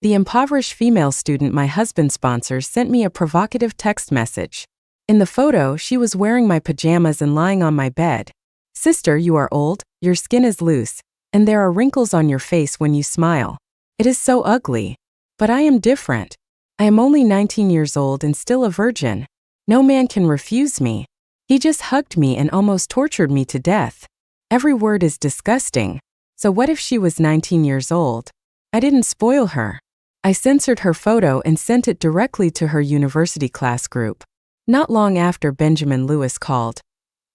The impoverished female student my husband sponsors sent me a provocative text message. In the photo, she was wearing my pajamas and lying on my bed. Sister, you are old, your skin is loose, and there are wrinkles on your face when you smile. It is so ugly. But I am different. I am only 19 years old and still a virgin. No man can refuse me. He just hugged me and almost tortured me to death. Every word is disgusting. So what if she was 19 years old? I didn't spoil her. I censored her photo and sent it directly to her university class group. Not long after, Benjamin Lewis called.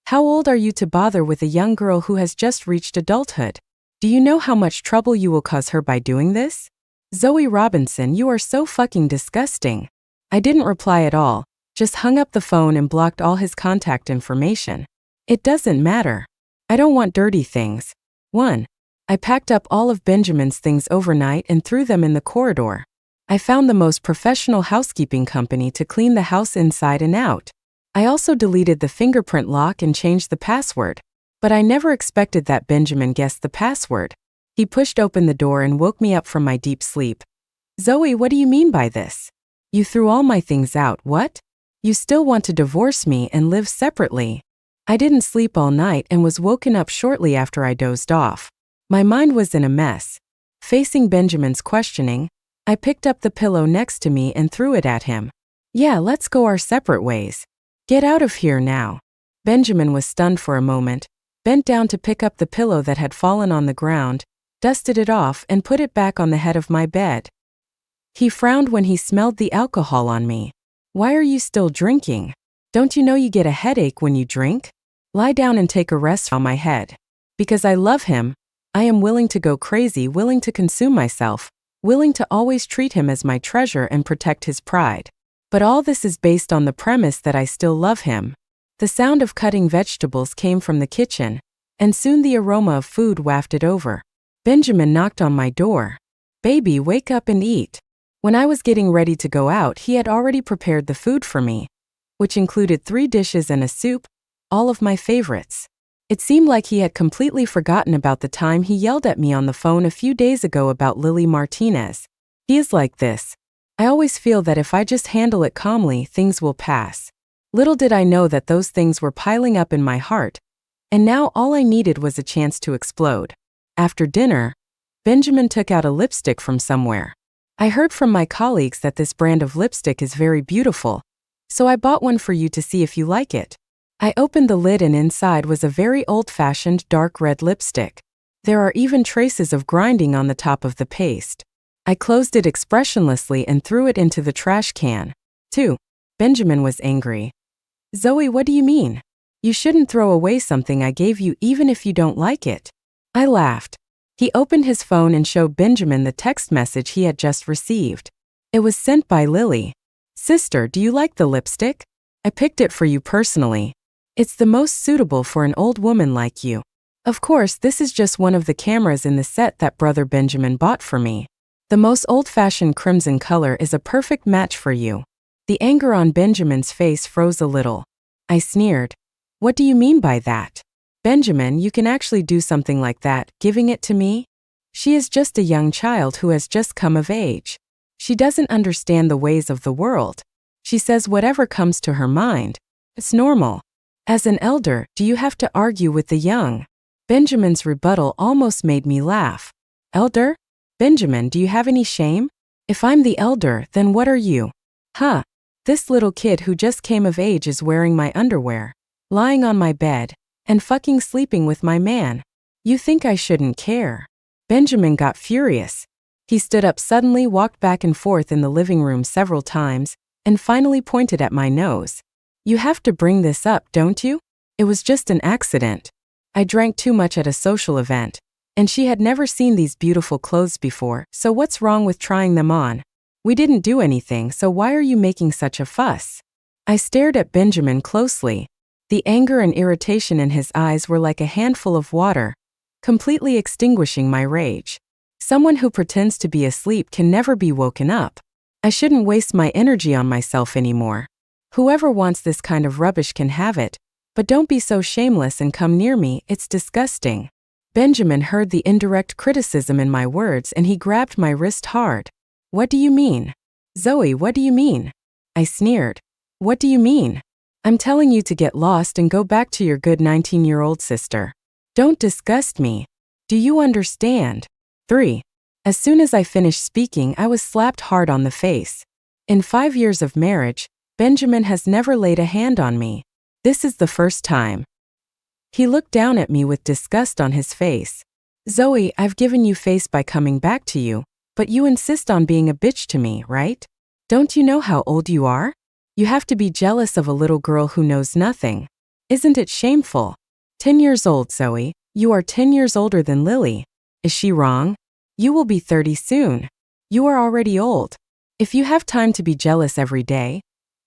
How old are you to bother with a young girl who has just reached adulthood? Do you know how much trouble you will cause her by doing this? Zoe Robinson, you are so fucking disgusting. I didn't reply at all, just hung up the phone and blocked all his contact information. It doesn't matter. I don't want dirty things. 1. I packed up all of Benjamin's things overnight and threw them in the corridor. I found the most professional housekeeping company to clean the house inside and out. I also deleted the fingerprint lock and changed the password. But I never expected that Benjamin guessed the password. He pushed open the door and woke me up from my deep sleep. Zoe, what do you mean by this? You threw all my things out, what? You still want to divorce me and live separately? I didn't sleep all night and was woken up shortly after I dozed off. My mind was in a mess. Facing Benjamin's questioning, I picked up the pillow next to me and threw it at him. Yeah, let's go our separate ways. Get out of here now. Benjamin was stunned for a moment, bent down to pick up the pillow that had fallen on the ground, dusted it off and put it back on the head of my bed. He frowned when he smelled the alcohol on me. Why are you still drinking? Don't you know you get a headache when you drink? Lie down and take a rest on my head. Because I love him, I am willing to go crazy, willing to consume myself, willing to always treat him as my treasure and protect his pride. But all this is based on the premise that I still love him. The sound of cutting vegetables came from the kitchen, and soon the aroma of food wafted over. Benjamin knocked on my door. Baby, wake up and eat. When I was getting ready to go out, he had already prepared the food for me, which included 3 dishes and a soup, all of my favorites. It seemed like he had completely forgotten about the time he yelled at me on the phone a few days ago about Lily Martinez. He is like this. I always feel that if I just handle it calmly, things will pass. Little did I know that those things were piling up in my heart, and now all I needed was a chance to explode. After dinner, Benjamin took out a lipstick from somewhere. I heard from my colleagues that this brand of lipstick is very beautiful, so I bought one for you to see if you like it. I opened the lid and inside was a very old-fashioned dark red lipstick. There are even traces of grinding on the top of the paste. I closed it expressionlessly and threw it into the trash can. 2. Benjamin was angry. Zoe, what do you mean? You shouldn't throw away something I gave you even if you don't like it. I laughed. He opened his phone and showed Benjamin the text message he had just received. It was sent by Lily. Sister, do you like the lipstick? I picked it for you personally. It's the most suitable for an old woman like you. Of course, this is just one of the cameras in the set that brother Benjamin bought for me. The most old-fashioned crimson color is a perfect match for you. The anger on Benjamin's face froze a little. I sneered. What do you mean by that? Benjamin, you can actually do something like that, giving it to me? She is just a young child who has just come of age. She doesn't understand the ways of the world. She says whatever comes to her mind. It's normal. As an elder, do you have to argue with the young? Benjamin's rebuttal almost made me laugh. Elder? Benjamin, do you have any shame? If I'm the elder, then what are you? Huh. This little kid who just came of age is wearing my underwear, lying on my bed, and fucking sleeping with my man. You think I shouldn't care? Benjamin got furious. He stood up suddenly, walked back and forth in the living room several times, and finally pointed at my nose. You have to bring this up, don't you? It was just an accident. I drank too much at a social event, and she had never seen these beautiful clothes before, so what's wrong with trying them on? We didn't do anything, so why are you making such a fuss? I stared at Benjamin closely. The anger and irritation in his eyes were like a handful of water, completely extinguishing my rage. Someone who pretends to be asleep can never be woken up. I shouldn't waste my energy on myself anymore. Whoever wants this kind of rubbish can have it, but don't be so shameless and come near me, it's disgusting. Benjamin heard the indirect criticism in my words and he grabbed my wrist hard. What do you mean? Zoe, what do you mean? I sneered. What do you mean? I'm telling you to get lost and go back to your good 19-year-old sister. Don't disgust me. Do you understand? 3. As soon as I finished speaking, I was slapped hard on the face. In 5 years of marriage, Benjamin has never laid a hand on me. This is the first time. He looked down at me with disgust on his face. Zoe, I've given you face by coming back to you, but you insist on being a bitch to me, right? Don't you know how old you are? You have to be jealous of a little girl who knows nothing. Isn't it shameful? 10 years old, Zoe. You are 10 years older than Lily. Is she wrong? You will be 30 soon. You are already old. If you have time to be jealous every day,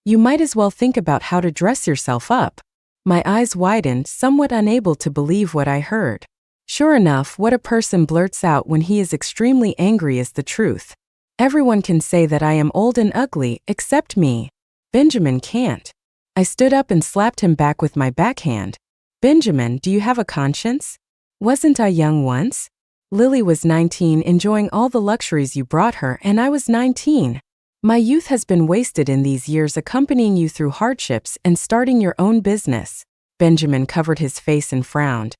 you might as well think about how to dress yourself up. My eyes widened, somewhat unable to believe what I heard. Sure enough, what a person blurts out when he is extremely angry is the truth. Everyone can say that I am old and ugly, except me. Benjamin can't. I stood up and slapped him back with my backhand. Benjamin, do you have a conscience? Wasn't I young once? Lily was 19, enjoying all the luxuries you brought her, and I was 19. My youth has been wasted in these years accompanying you through hardships and starting your own business. Benjamin covered his face and frowned.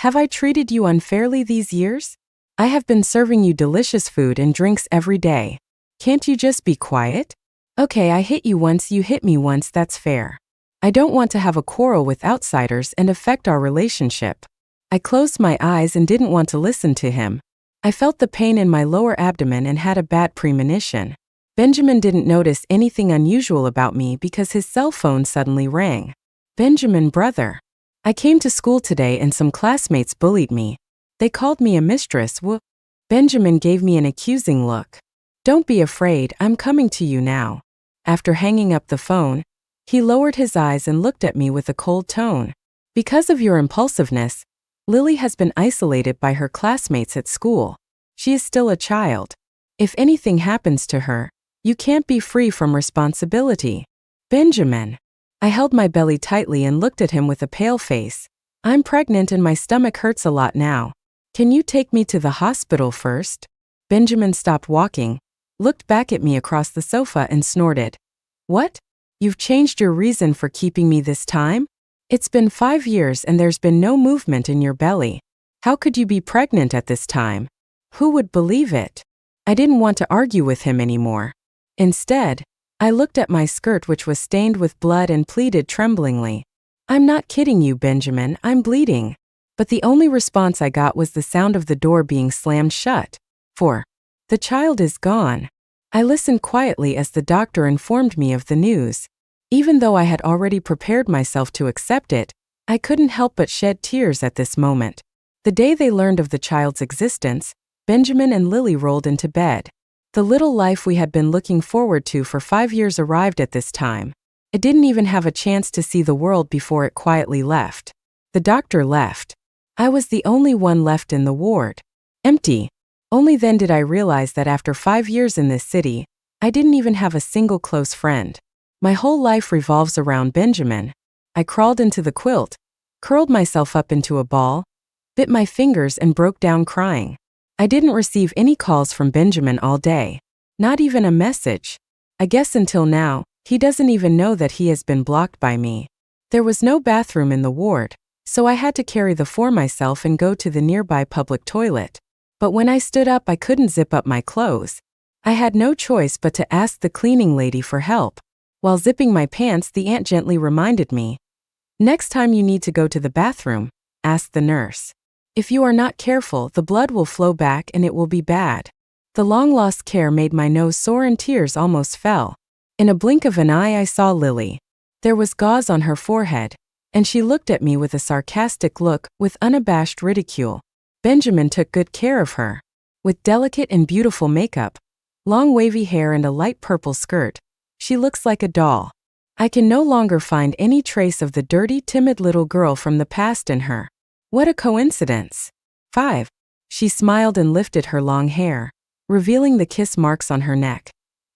Have I treated you unfairly these years? I have been serving you delicious food and drinks every day. Can't you just be quiet? Okay, I hit you once, you hit me once, that's fair. I don't want to have a quarrel with outsiders and affect our relationship. I closed my eyes and didn't want to listen to him. I felt the pain in my lower abdomen and had a bad premonition. Benjamin didn't notice anything unusual about me because his cell phone suddenly rang. Benjamin, brother. I came to school today and some classmates bullied me. They called me a mistress. Benjamin gave me an accusing look. Don't be afraid, I'm coming to you now. After hanging up the phone, he lowered his eyes and looked at me with a cold tone. Because of your impulsiveness, Lily has been isolated by her classmates at school. She is still a child. If anything happens to her, you can't be free from responsibility. Benjamin. I held my belly tightly and looked at him with a pale face. I'm pregnant and my stomach hurts a lot now. Can you take me to the hospital first? Benjamin stopped walking, looked back at me across the sofa and snorted. What? You've changed your reason for keeping me this time? It's been 5 years and there's been no movement in your belly. How could you be pregnant at this time? Who would believe it? I didn't want to argue with him anymore. Instead, I looked at my skirt, which was stained with blood, and pleaded tremblingly. I'm not kidding you, Benjamin, I'm bleeding. But the only response I got was the sound of the door being slammed shut. 4. The child is gone. I listened quietly as the doctor informed me of the news. Even though I had already prepared myself to accept it, I couldn't help but shed tears at this moment. The day they learned of the child's existence, Benjamin and Lily rolled into bed. The little life we had been looking forward to for 5 years arrived at this time. It didn't even have a chance to see the world before it quietly left. The doctor left. I was the only one left in the ward. Empty. Only then did I realize that after 5 years in this city, I didn't even have a single close friend. My whole life revolves around Benjamin. I crawled into the quilt, curled myself up into a ball, bit my fingers and broke down crying. I didn't receive any calls from Benjamin all day. Not even a message. I guess until now, he doesn't even know that he has been blocked by me. There was no bathroom in the ward, so I had to carry the floor myself and go to the nearby public toilet. But when I stood up, I couldn't zip up my clothes. I had no choice but to ask the cleaning lady for help. While zipping my pants, the aunt gently reminded me, "Next time you need to go to the bathroom, ask the nurse. If you are not careful, the blood will flow back and it will be bad." The long-lost care made my nose sore and tears almost fell. In a blink of an eye, I saw Lily. There was gauze on her forehead, and she looked at me with a sarcastic look, with unabashed ridicule. Benjamin took good care of her. With delicate and beautiful makeup, long wavy hair and a light purple skirt, she looks like a doll. I can no longer find any trace of the dirty, timid little girl from the past in her. What a coincidence. 5. She smiled and lifted her long hair, revealing the kiss marks on her neck.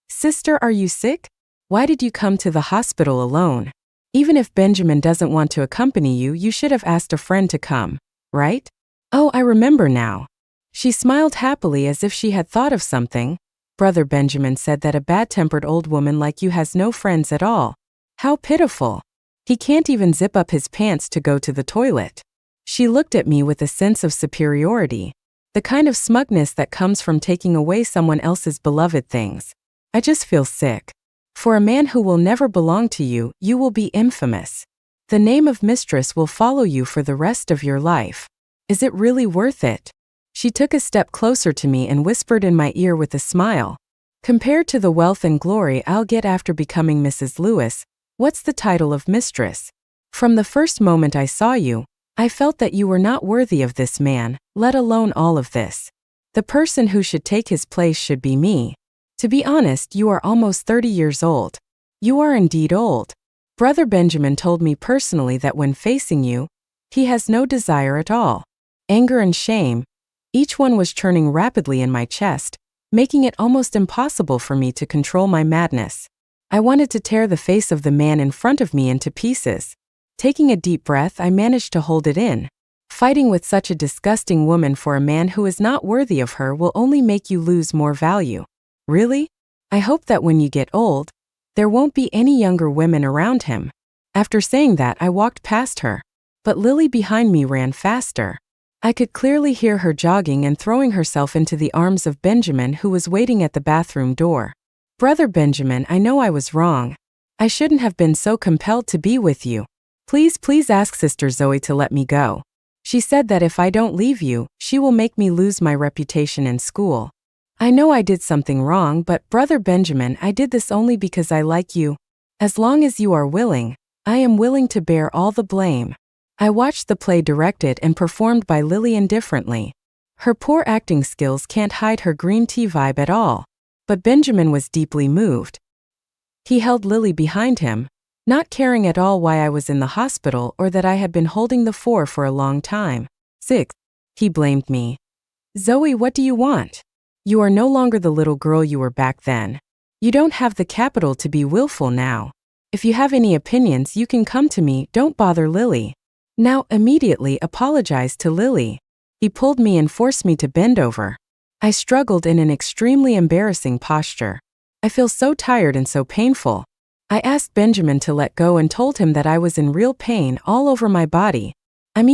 Sister, are you sick? Why did you come to the hospital alone? Even if Benjamin doesn't want to accompany you, you should have asked a friend to come, right? Oh, I remember now. She smiled happily as if she had thought of something. Brother Benjamin said that a bad-tempered old woman like you has no friends at all. How pitiful. He can't even zip up his pants to go to the toilet. She looked at me with a sense of superiority, the kind of smugness that comes from taking away someone else's beloved things. I just feel sick. For a man who will never belong to you, you will be infamous. The name of mistress will follow you for the rest of your life. Is it really worth it? She took a step closer to me and whispered in my ear with a smile. Compared to the wealth and glory I'll get after becoming Mrs. Lewis, what's the title of mistress? From the first moment I saw you, I felt that you were not worthy of this man, let alone all of this. The person who should take his place should be me. To be honest, you are almost 30 years old. You are indeed old. Brother Benjamin told me personally that when facing you, he has no desire at all. Anger and shame, each one was churning rapidly in my chest, making it almost impossible for me to control my madness. I wanted to tear the face of the man in front of me into pieces. Taking a deep breath, I managed to hold it in. Fighting with such a disgusting woman for a man who is not worthy of her will only make you lose more value. Really? I hope that when you get old, there won't be any younger women around him. After saying that, I walked past her. But Lily behind me ran faster. I could clearly hear her jogging and throwing herself into the arms of Benjamin, who was waiting at the bathroom door. Brother Benjamin, I know I was wrong. I shouldn't have been so compelled to be with you. Please ask Sister Zoe to let me go. She said that if I don't leave you, she will make me lose my reputation in school. I know I did something wrong, but Brother Benjamin, I did this only because I like you. As long as you are willing, I am willing to bear all the blame. I watched the play directed and performed by Lily indifferently. Her poor acting skills can't hide her green tea vibe at all. But Benjamin was deeply moved. He held Lily behind him, not caring at all why I was in the hospital or that I had been holding the fort for a long time. 6. He blamed me. Zoe, what do you want? You are no longer the little girl you were back then. You don't have the capital to be willful now. If you have any opinions, you can come to me, don't bother Lily. Now immediately apologize to Lily. He pulled me and forced me to bend over. I struggled in an extremely embarrassing posture. I feel so tired and so painful. I asked Benjamin to let go and told him that I was in real pain all over my body.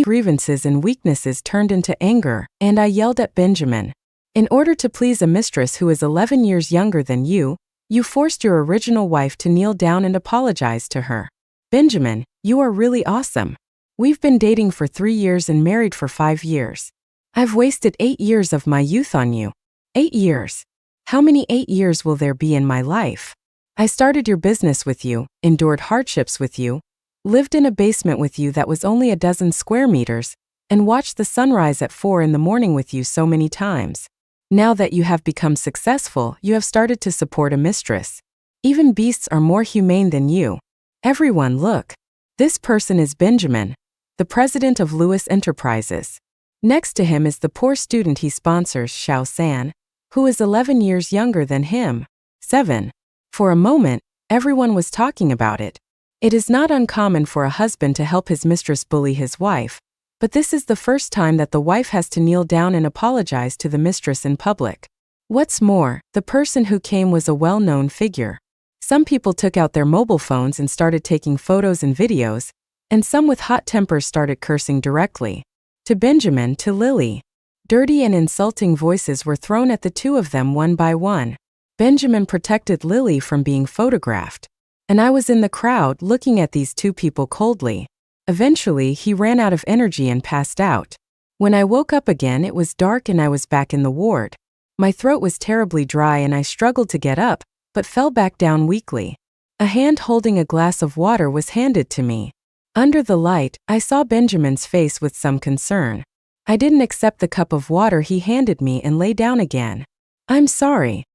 Grievances and weaknesses turned into anger, and I yelled at Benjamin. In order to please a mistress who is 11 years younger than you forced your original wife to kneel down and apologize to her. Benjamin, you are really awesome. We've been dating for 3 years and married for 5 years. I've wasted 8 years of my youth on you. 8 years. How many 8 years will there be in my life? I started your business with you, endured hardships with you, lived in a basement with you that was only a dozen square meters, and watched the sunrise at 4 in the morning with you so many times. Now that you have become successful, you have started to support a mistress. Even beasts are more humane than you. Everyone, look. This person is Benjamin, the president of Lewis Enterprises. Next to him is the poor student he sponsors, Xiao San, who is 11 years younger than him. 7. For a moment, everyone was talking about it. It is not uncommon for a husband to help his mistress bully his wife, but this is the first time that the wife has to kneel down and apologize to the mistress in public. What's more, the person who came was a well-known figure. Some people took out their mobile phones and started taking photos and videos, and some with hot tempers started cursing directly. To Benjamin, to Lily. Dirty and insulting voices were thrown at the two of them one by one. Benjamin protected Lily from being photographed. And I was in the crowd looking at these two people coldly. Eventually, he ran out of energy and passed out. When I woke up again, it was dark and I was back in the ward. My throat was terribly dry and I struggled to get up, but fell back down weakly. A hand holding a glass of water was handed to me. Under the light, I saw Benjamin's face with some concern. I didn't accept the cup of water he handed me and lay down again. I'm sorry.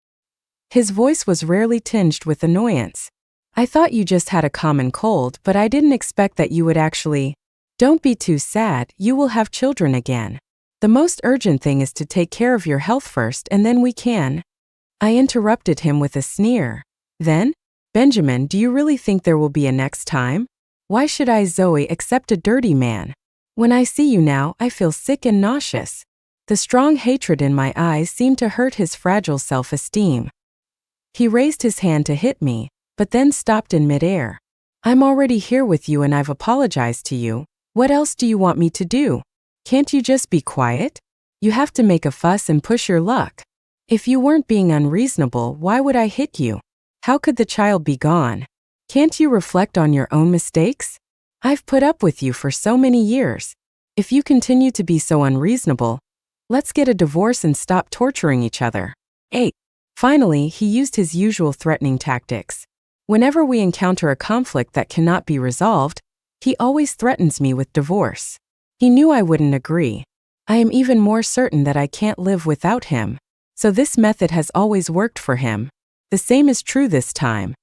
His voice was rarely tinged with annoyance. I thought you just had a common cold, but I didn't expect that you would actually. Don't be too sad, you will have children again. The most urgent thing is to take care of your health first and then we can. I interrupted him with a sneer. Then? Benjamin, do you really think there will be a next time? Why should I, Zoe, accept a dirty man? When I see you now, I feel sick and nauseous. The strong hatred in my eyes seemed to hurt his fragile self-esteem. He raised his hand to hit me, but then stopped in midair. I'm already here with you and I've apologized to you. What else do you want me to do? Can't you just be quiet? You have to make a fuss and push your luck. If you weren't being unreasonable, why would I hit you? How could the child be gone? Can't you reflect on your own mistakes? I've put up with you for so many years. If you continue to be so unreasonable, let's get a divorce and stop torturing each other. 8. Finally, he used his usual threatening tactics. Whenever we encounter a conflict that cannot be resolved, he always threatens me with divorce. He knew I wouldn't agree. I am even more certain that I can't live without him. So this method has always worked for him. The same is true this time.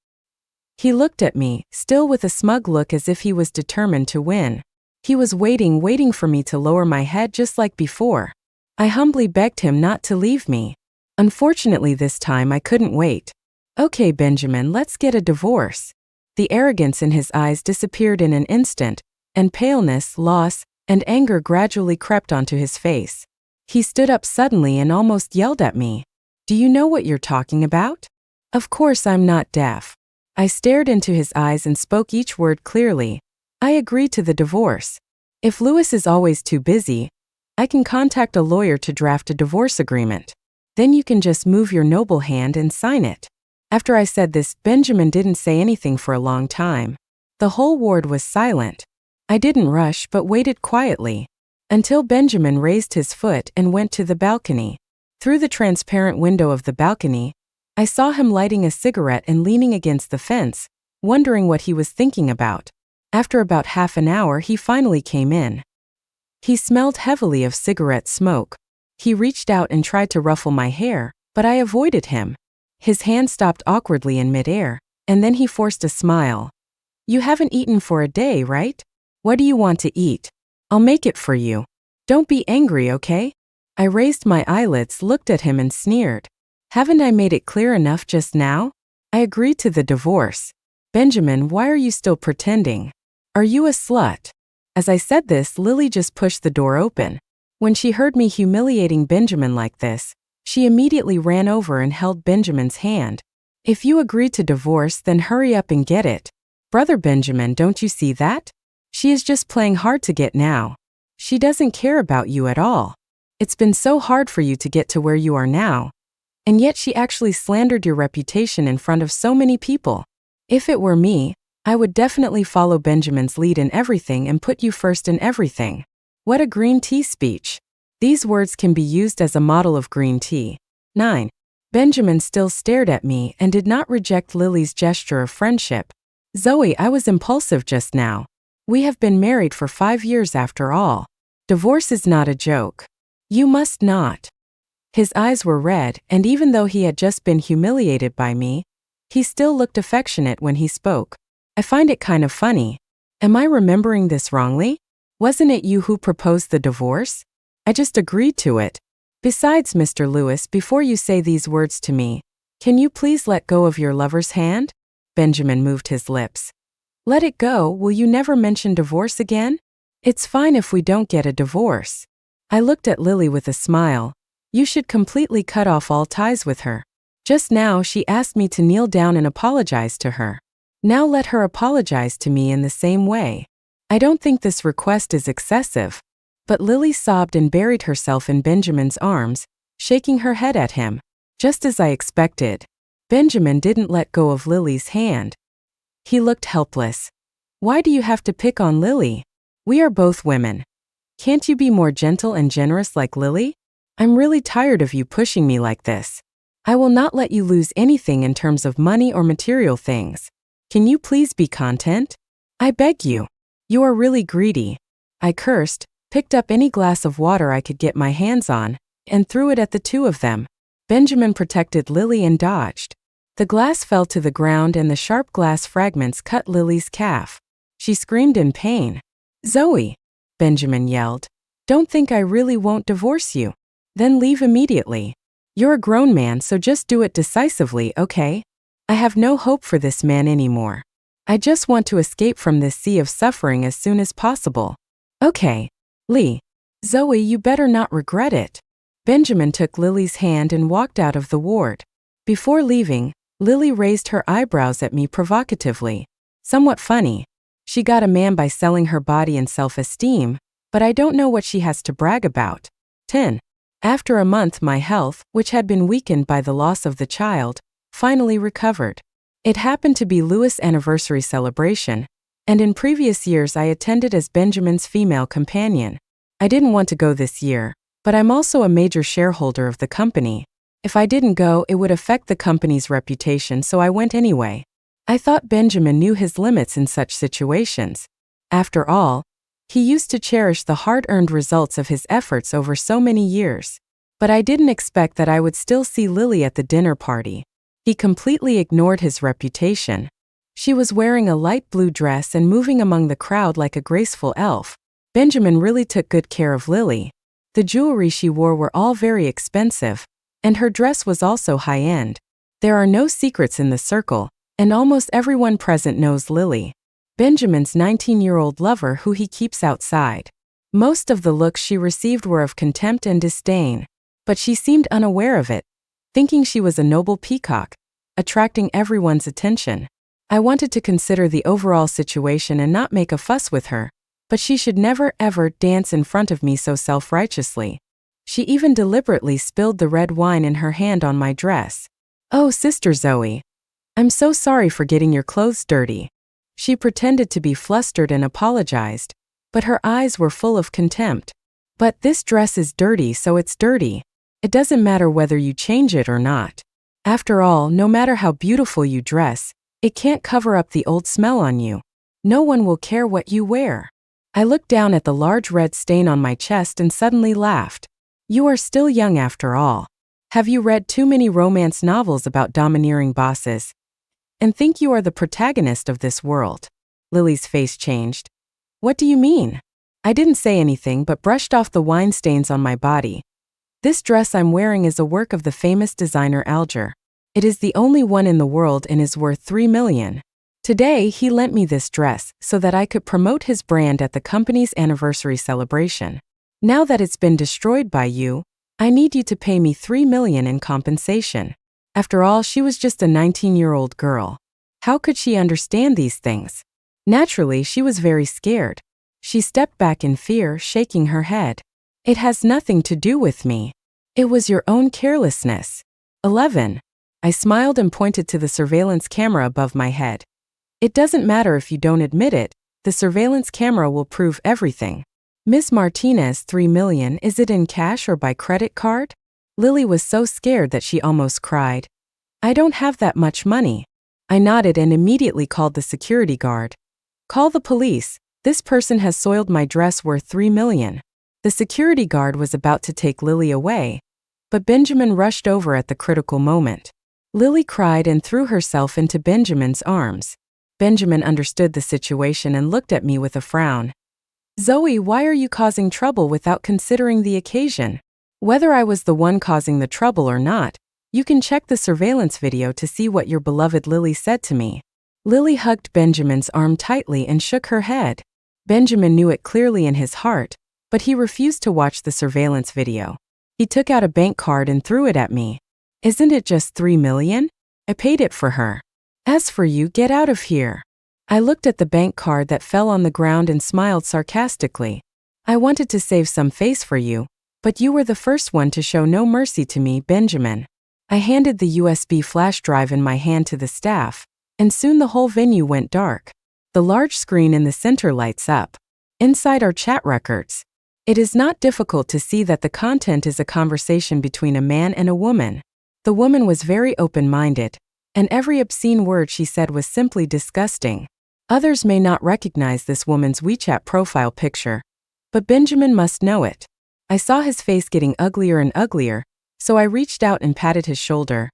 He looked at me, still with a smug look as if he was determined to win. He was waiting for me to lower my head just like before. I humbly begged him not to leave me. Unfortunately this time I couldn't wait. Okay, Benjamin, let's get a divorce. The arrogance in his eyes disappeared in an instant, and paleness, loss, and anger gradually crept onto his face. He stood up suddenly and almost yelled at me. Do you know what you're talking about? Of course I'm not deaf. I stared into his eyes and spoke each word clearly. I agree to the divorce. If Louis is always too busy, I can contact a lawyer to draft a divorce agreement. Then you can just move your noble hand and sign it. After I said this, Benjamin didn't say anything for a long time. The whole ward was silent. I didn't rush but waited quietly, until Benjamin raised his foot and went to the balcony. Through the transparent window of the balcony, I saw him lighting a cigarette and leaning against the fence, wondering what he was thinking about. After about half an hour, he finally came in. He smelled heavily of cigarette smoke. He reached out and tried to ruffle my hair, but I avoided him. His hand stopped awkwardly in midair, and then he forced a smile. You haven't eaten for a day, right? What do you want to eat? I'll make it for you. Don't be angry, okay? I raised my eyelids, looked at him and sneered. Haven't I made it clear enough just now? I agreed to the divorce. Benjamin, why are you still pretending? Are you a slut? As I said this, Lily just pushed the door open. When she heard me humiliating Benjamin like this, she immediately ran over and held Benjamin's hand. If you agreed to divorce, then hurry up and get it. Brother Benjamin, don't you see that? She is just playing hard to get now. She doesn't care about you at all. It's been so hard for you to get to where you are now. And yet she actually slandered your reputation in front of so many people. If it were me, I would definitely follow Benjamin's lead in everything and put you first in everything. What a green tea speech. These words can be used as a model of green tea. 9. Benjamin still stared at me and did not reject Lily's gesture of friendship. Zoe, I was impulsive just now. We have been married for 5 years after all. Divorce is not a joke. You must not. His eyes were red, and even though he had just been humiliated by me, he still looked affectionate when he spoke. I find it kind of funny. Am I remembering this wrongly? Wasn't it you who proposed the divorce? I just agreed to it. Besides, Mr. Lewis, before you say these words to me, can you please let go of your lover's hand? Benjamin moved his lips. Let it go. Will you never mention divorce again? It's fine if we don't get a divorce. I looked at Lily with a smile. You should completely cut off all ties with her. Just now she asked me to kneel down and apologize to her. Now let her apologize to me in the same way. I don't think this request is excessive. But Lily sobbed and buried herself in Benjamin's arms, shaking her head at him. Just as I expected, Benjamin didn't let go of Lily's hand. He looked helpless. Why do you have to pick on Lily? We are both women. Can't you be more gentle and generous like Lily? I'm really tired of you pushing me like this. I will not let you lose anything in terms of money or material things. Can you please be content? I beg you. You are really greedy. I cursed, picked up any glass of water I could get my hands on, and threw it at the two of them. Benjamin protected Lily and dodged. The glass fell to the ground and the sharp glass fragments cut Lily's calf. She screamed in pain. Zoe, Benjamin yelled. Don't think I really won't divorce you. Then leave immediately. You're a grown man, so just do it decisively, okay? I have no hope for this man anymore. I just want to escape from this sea of suffering as soon as possible. Okay. Lee. Zoe, you better not regret it. Benjamin took Lily's hand and walked out of the ward. Before leaving, Lily raised her eyebrows at me provocatively. Somewhat funny. She got a man by selling her body and self-esteem, but I don't know what she has to brag about. 10. After a month, my health, which had been weakened by the loss of the child, finally recovered. It happened to be Louis' anniversary celebration, and in previous years I attended as Benjamin's female companion. I didn't want to go this year, but I'm also a major shareholder of the company. If I didn't go, it would affect the company's reputation, so I went anyway. I thought Benjamin knew his limits in such situations. After all, he used to cherish the hard-earned results of his efforts over so many years. But I didn't expect that I would still see Lily at the dinner party. He completely ignored his reputation. She was wearing a light blue dress and moving among the crowd like a graceful elf. Benjamin really took good care of Lily. The jewelry she wore were all very expensive, and her dress was also high-end. There are no secrets in the circle, and almost everyone present knows Lily. Benjamin's 19-year-old lover who he keeps outside. Most of the looks she received were of contempt and disdain, but she seemed unaware of it, thinking she was a noble peacock, attracting everyone's attention. I wanted to consider the overall situation and not make a fuss with her, but she should never ever dance in front of me so self-righteously. She even deliberately spilled the red wine in her hand on my dress. "Oh, Sister Zoe, I'm so sorry for getting your clothes dirty." She pretended to be flustered and apologized, but her eyes were full of contempt. "But this dress is dirty, so it's dirty. It doesn't matter whether you change it or not. After all, no matter how beautiful you dress, it can't cover up the old smell on you. No one will care what you wear." I looked down at the large red stain on my chest and suddenly laughed. "You are still young after all. Have you read too many romance novels about domineering bosses and think you are the protagonist of this world?" Lily's face changed. "What do you mean?" I didn't say anything but brushed off the wine stains on my body. "This dress I'm wearing is a work of the famous designer Alger. It is the only one in the world and is worth 3 million. Today he lent me this dress so that I could promote his brand at the company's anniversary celebration. Now that it's been destroyed by you, I need you to pay me 3 million in compensation." After all, she was just a 19-year-old girl. How could she understand these things? Naturally, she was very scared. She stepped back in fear, shaking her head. "It has nothing to do with me. It was your own carelessness." 11. I smiled and pointed to the surveillance camera above my head. "It doesn't matter if you don't admit it, the surveillance camera will prove everything." "Miss Martinez, 3 million, is it in cash or by credit card?" Lily was so scared that she almost cried. "I don't have that much money." I nodded and immediately called the security guard. "Call the police. This person has soiled my dress worth 3 million. The security guard was about to take Lily away, but Benjamin rushed over at the critical moment. Lily cried and threw herself into Benjamin's arms. Benjamin understood the situation and looked at me with a frown. "Zoe, why are you causing trouble without considering the occasion? Whether I was the one causing the trouble or not, you can check the surveillance video to see what your beloved Lily said to me." Lily hugged Benjamin's arm tightly and shook her head. Benjamin knew it clearly in his heart, but he refused to watch the surveillance video. He took out a bank card and threw it at me. "Isn't it just 3 million? I paid it for her. As for you, get out of here." I looked at the bank card that fell on the ground and smiled sarcastically. "I wanted to save some face for you, but you were the first one to show no mercy to me, Benjamin." I handed the USB flash drive in my hand to the staff, and soon the whole venue went dark. The large screen in the center lights up. Inside are chat records. It is not difficult to see that the content is a conversation between a man and a woman. The woman was very open-minded, and every obscene word she said was simply disgusting. Others may not recognize this woman's WeChat profile picture, but Benjamin must know it. I saw his face getting uglier and uglier, so I reached out and patted his shoulder.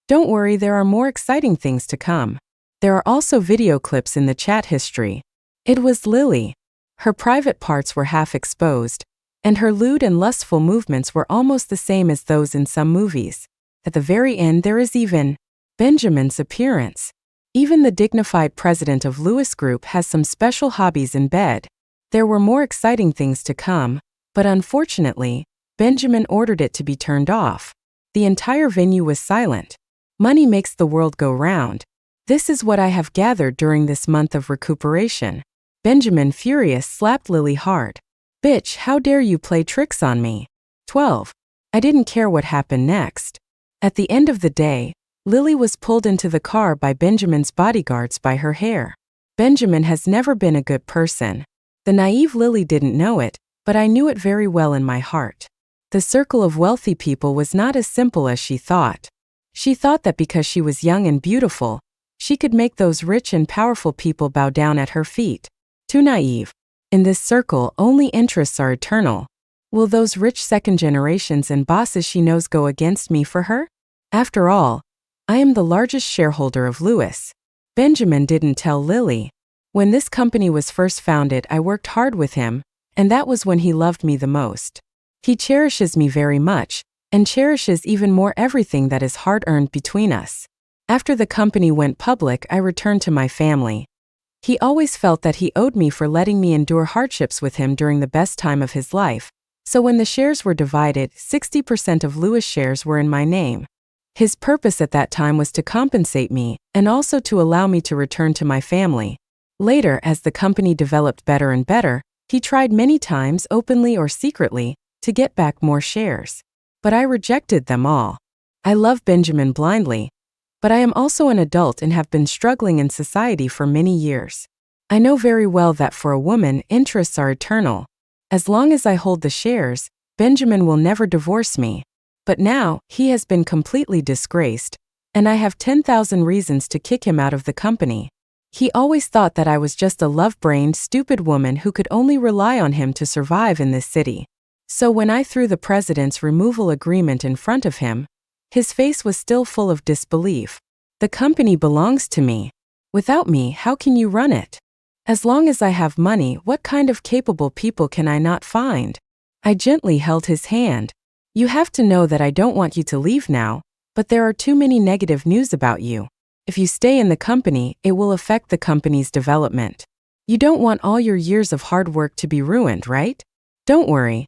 "Don't worry, there are more exciting things to come." There are also video clips in the chat history. It was Lily. Her private parts were half exposed, and her lewd and lustful movements were almost the same as those in some movies. At the very end there is even Benjamin's appearance. Even the dignified president of Louis Group has some special hobbies in bed. There were more exciting things to come, but unfortunately, Benjamin ordered it to be turned off. The entire venue was silent. Money makes the world go round. This is what I have gathered during this month of recuperation. Benjamin, furious, slapped Lily hard. Bitch, how dare you play tricks on me? 12. I didn't care what happened next. At the end of the day, Lily was pulled into the car by Benjamin's bodyguards by her hair. Benjamin has never been a good person. The naive Lily didn't know it, but I knew it very well in my heart. The circle of wealthy people was not as simple as she thought. She thought that because she was young and beautiful, she could make those rich and powerful people bow down at her feet. Too naive. In this circle, only interests are eternal. Will those rich second generations and bosses she knows go against me for her? After all, I am the largest shareholder of Lewis. Benjamin didn't tell Lily. When this company was first founded, I worked hard with him, and that was when he loved me the most. He cherishes me very much, and cherishes even more everything that is hard-earned between us. After the company went public, I returned to my family. He always felt that he owed me for letting me endure hardships with him during the best time of his life, so when the shares were divided, 60% of Lewis shares were in my name. His purpose at that time was to compensate me, and also to allow me to return to my family. Later, as the company developed better and better, he tried many times, openly or secretly, to get back more shares. But I rejected them all. I love Benjamin blindly, but I am also an adult and have been struggling in society for many years. I know very well that for a woman, interests are eternal. As long as I hold the shares, Benjamin will never divorce me. But now, he has been completely disgraced, and I have 10,000 reasons to kick him out of the company. He always thought that I was just a love-brained, stupid woman who could only rely on him to survive in this city. So when I threw the president's removal agreement in front of him, his face was still full of disbelief. The company belongs to me. Without me, how can you run it? As long as I have money, what kind of capable people can I not find? I gently held his hand. You have to know that I don't want you to leave now, but there are too many negative news about you. If you stay in the company, it will affect the company's development. You don't want all your years of hard work to be ruined, right? Don't worry.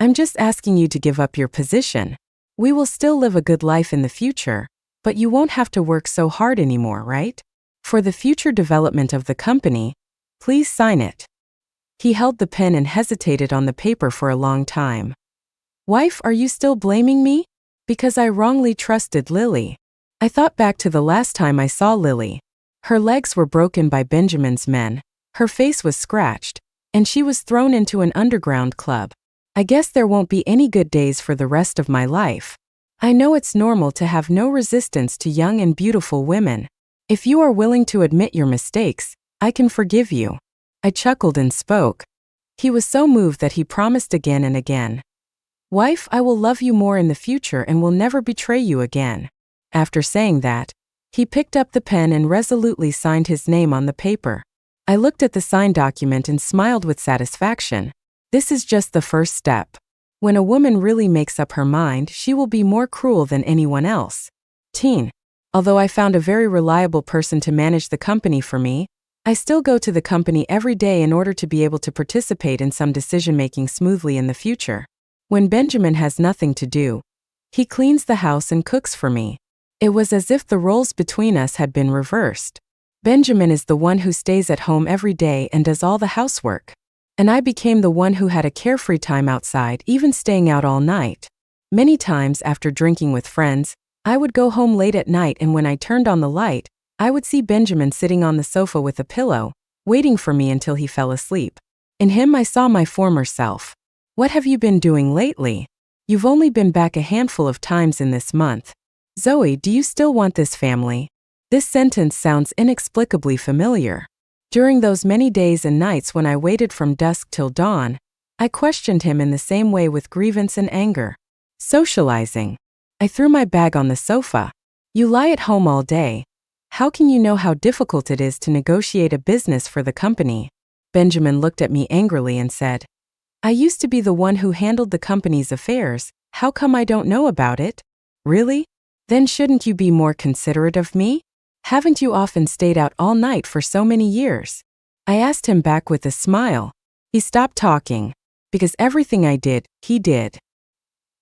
I'm just asking you to give up your position. We will still live a good life in the future, but you won't have to work so hard anymore, right? For the future development of the company, please sign it. He held the pen and hesitated on the paper for a long time. Wife, are you still blaming me? Because I wrongly trusted Lily. I thought back to the last time I saw Lily. Her legs were broken by Benjamin's men, her face was scratched, and she was thrown into an underground club. I guess there won't be any good days for the rest of my life. I know it's normal to have no resistance to young and beautiful women. If you are willing to admit your mistakes, I can forgive you. I chuckled and spoke. He was so moved that he promised again and again. Wife, I will love you more in the future and will never betray you again. After saying that, he picked up the pen and resolutely signed his name on the paper. I looked at the signed document and smiled with satisfaction. This is just the first step. When a woman really makes up her mind, she will be more cruel than anyone else. Although I found a very reliable person to manage the company for me, I still go to the company every day in order to be able to participate in some decision-making smoothly in the future. When Benjamin has nothing to do, he cleans the house and cooks for me. It was as if the roles between us had been reversed. Benjamin is the one who stays at home every day and does all the housework. And I became the one who had a carefree time outside, even staying out all night. Many times after drinking with friends, I would go home late at night, and when I turned on the light, I would see Benjamin sitting on the sofa with a pillow, waiting for me until he fell asleep. In him I saw my former self. What have you been doing lately? You've only been back a handful of times in this month. Zoe, do you still want this family? This sentence sounds inexplicably familiar. During those many days and nights when I waited from dusk till dawn, I questioned him in the same way with grievance and anger. Socializing. I threw my bag on the sofa. You lie at home all day. How can you know how difficult it is to negotiate a business for the company? Benjamin looked at me angrily and said, I used to be the one who handled the company's affairs. How come I don't know about it? Really? Then shouldn't you be more considerate of me? Haven't you often stayed out all night for so many years? I asked him back with a smile. He stopped talking. Because everything I did, he did.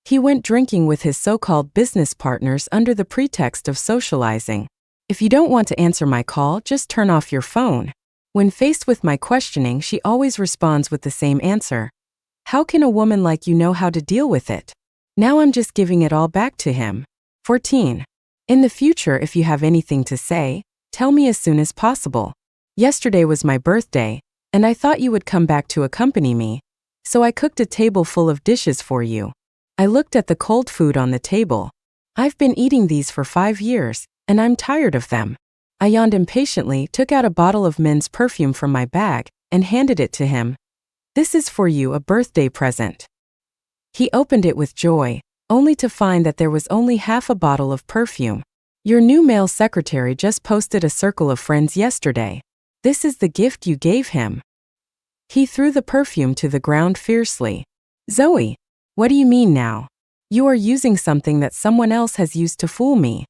He went drinking with his so-called business partners under the pretext of socializing. If you don't want to answer my call, just turn off your phone. When faced with my questioning, she always responds with the same answer. How can a woman like you know how to deal with it? Now I'm just giving it all back to him. 14. In the future, if you have anything to say, tell me as soon as possible. Yesterday was my birthday, and I thought you would come back to accompany me, so I cooked a table full of dishes for you. I looked at the cold food on the table. I've been eating these for 5 years, and I'm tired of them. I yawned impatiently, took out a bottle of men's perfume from my bag, and handed it to him. This is for you, a birthday present. He opened it with joy, only to find that there was only half a bottle of perfume. Your new male secretary just posted a circle of friends yesterday. This is the gift you gave him. He threw the perfume to the ground fiercely. Zoe, what do you mean now? You are using something that someone else has used to fool me.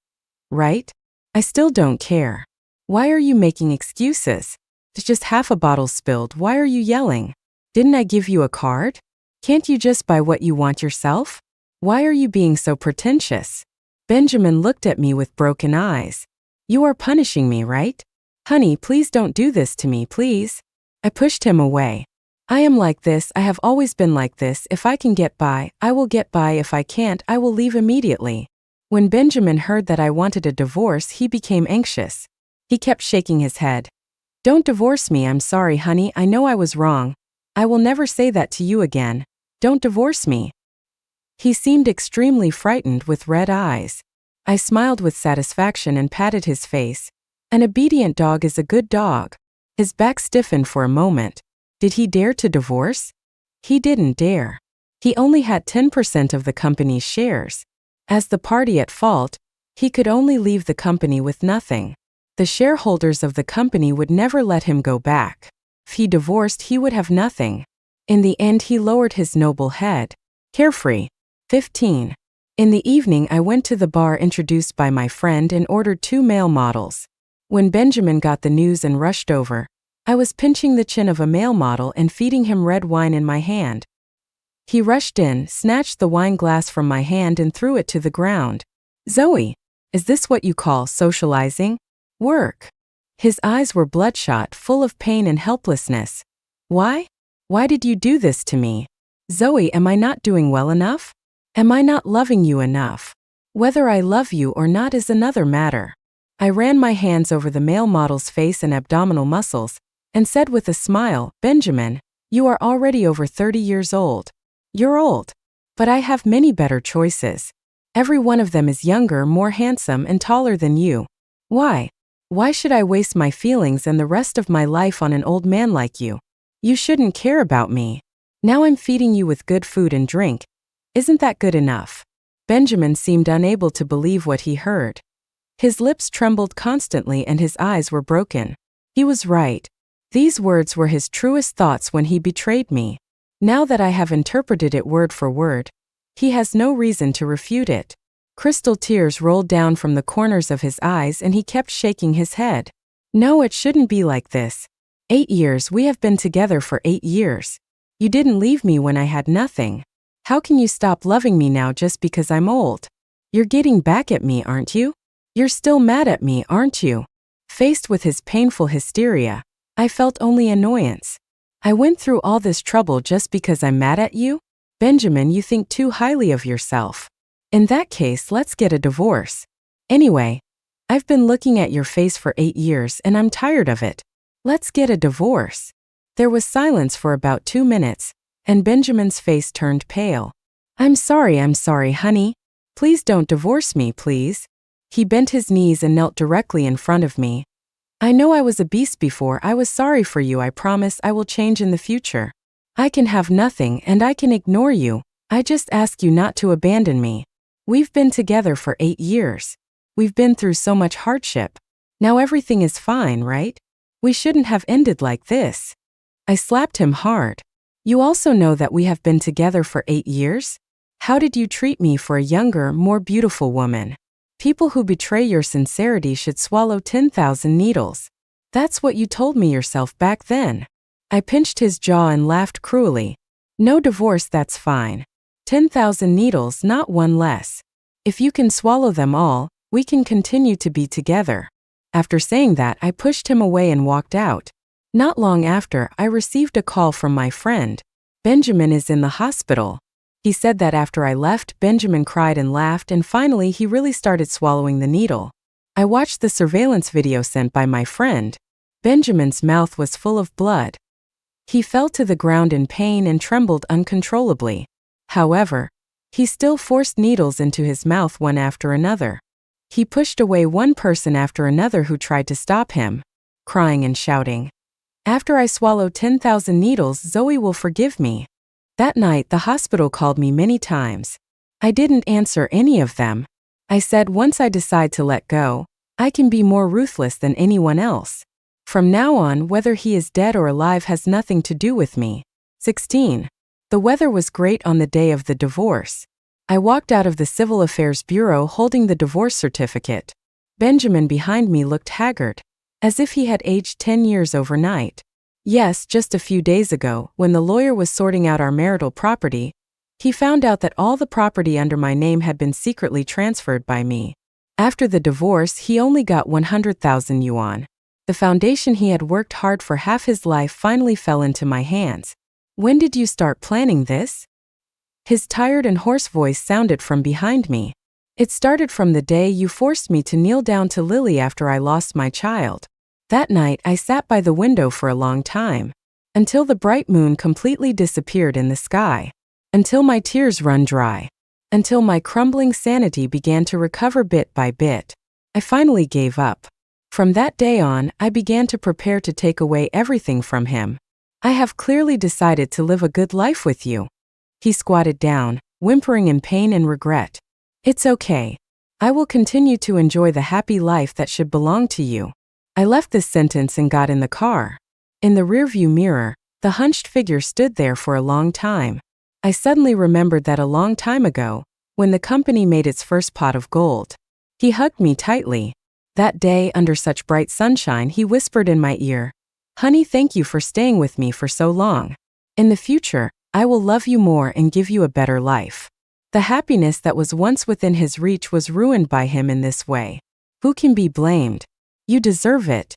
Right? I still don't care. Why are you making excuses? It's just half a bottle spilled. Why are you yelling? Didn't I give you a card? Can't you just buy what you want yourself? Why are you being so pretentious? Benjamin looked at me with broken eyes. You are punishing me, right? Honey, please don't do this to me, please. I pushed him away. I am like this, I have always been like this. If I can get by, I will get by. If I can't, I will leave immediately. When Benjamin heard that I wanted a divorce, he became anxious. He kept shaking his head. Don't divorce me, I'm sorry, honey, I know I was wrong. I will never say that to you again. Don't divorce me. He seemed extremely frightened with red eyes. I smiled with satisfaction and patted his face. An obedient dog is a good dog. His back stiffened for a moment. Did he dare to divorce? He didn't dare. He only had 10% of the company's shares. As the party at fault, he could only leave the company with nothing. The shareholders of the company would never let him go back. If he divorced, he would have nothing. In the end, he lowered his noble head. Carefree. 15. In the evening, I went to the bar introduced by my friend and ordered 2 male models. When Benjamin got the news and rushed over, I was pinching the chin of a male model and feeding him red wine in my hand. He rushed in, snatched the wine glass from my hand and threw it to the ground. Zoe, is this what you call socializing? Work. His eyes were bloodshot, full of pain and helplessness. Why? Why did you do this to me? Zoe, am I not doing well enough? Am I not loving you enough? Whether I love you or not is another matter. I ran my hands over the male model's face and abdominal muscles, and said with a smile, Benjamin, you are already over 30 years old. You're old. But I have many better choices. Every one of them is younger, more handsome, and taller than you. Why? Why should I waste my feelings and the rest of my life on an old man like you? You shouldn't care about me. Now I'm feeding you with good food and drink. Isn't that good enough? Benjamin seemed unable to believe what he heard. His lips trembled constantly and his eyes were broken. He was right. These words were his truest thoughts when he betrayed me. Now that I have interpreted it word for word, he has no reason to refute it. Crystal tears rolled down from the corners of his eyes and he kept shaking his head. No, it shouldn't be like this. 8 years, we have been together for 8 years. You didn't leave me when I had nothing. How can you stop loving me now just because I'm old? You're getting back at me, aren't you? You're still mad at me, aren't you? Faced with his painful hysteria, I felt only annoyance. I went through all this trouble just because I'm mad at you? Benjamin, you think too highly of yourself. In that case, let's get a divorce. Anyway, I've been looking at your face for 8 years and I'm tired of it. Let's get a divorce. There was silence for about 2 minutes, and Benjamin's face turned pale. I'm sorry, honey. Please don't divorce me, please. He bent his knees and knelt directly in front of me. I know I was a beast before. I was sorry for you. I promise I will change in the future. I can have nothing and I can ignore you. I just ask you not to abandon me. We've been together for 8 years. We've been through so much hardship. Now everything is fine, right? We shouldn't have ended like this. I slapped him hard. You also know that we have been together for 8 years? How did you treat me for a younger, more beautiful woman? People who betray your sincerity should swallow 10,000 needles. That's what you told me yourself back then. I pinched his jaw and laughed cruelly. No divorce, that's fine. 10,000 needles, not one less. If you can swallow them all, we can continue to be together. After saying that, I pushed him away and walked out. Not long after, I received a call from my friend. Benjamin is in the hospital. He said that after I left, Benjamin cried and laughed, and finally he really started swallowing the needle. I watched the surveillance video sent by my friend. Benjamin's mouth was full of blood. He fell to the ground in pain and trembled uncontrollably. However, he still forced needles into his mouth one after another. He pushed away one person after another who tried to stop him, crying and shouting, "After I swallow 10,000 needles, Zoe will forgive me." That night, the hospital called me many times. I didn't answer any of them. I said once I decide to let go, I can be more ruthless than anyone else. From now on, whether he is dead or alive has nothing to do with me. 16. The weather was great on the day of the divorce. I walked out of the Civil Affairs Bureau holding the divorce certificate. Benjamin behind me looked haggard, as if he had aged 10 years overnight. Yes, just a few days ago, when the lawyer was sorting out our marital property, he found out that all the property under my name had been secretly transferred by me. After the divorce, he only got 100,000 yuan. The foundation he had worked hard for half his life finally fell into my hands. When did you start planning this? His tired and hoarse voice sounded from behind me. It started from the day you forced me to kneel down to Lily after I lost my child. That night, I sat by the window for a long time, until the bright moon completely disappeared in the sky, until my tears run dry, until my crumbling sanity began to recover bit by bit. I finally gave up. From that day on, I began to prepare to take away everything from him. I have clearly decided to live a good life with you. He squatted down, whimpering in pain and regret. It's okay. I will continue to enjoy the happy life that should belong to you. I left this sentence and got in the car. In the rearview mirror, the hunched figure stood there for a long time. I suddenly remembered that a long time ago, when the company made its first pot of gold, he hugged me tightly. That day, under such bright sunshine, he whispered in my ear, "Honey, thank you for staying with me for so long. In the future, I will love you more and give you a better life." The happiness that was once within his reach was ruined by him in this way. Who can be blamed? You deserve it.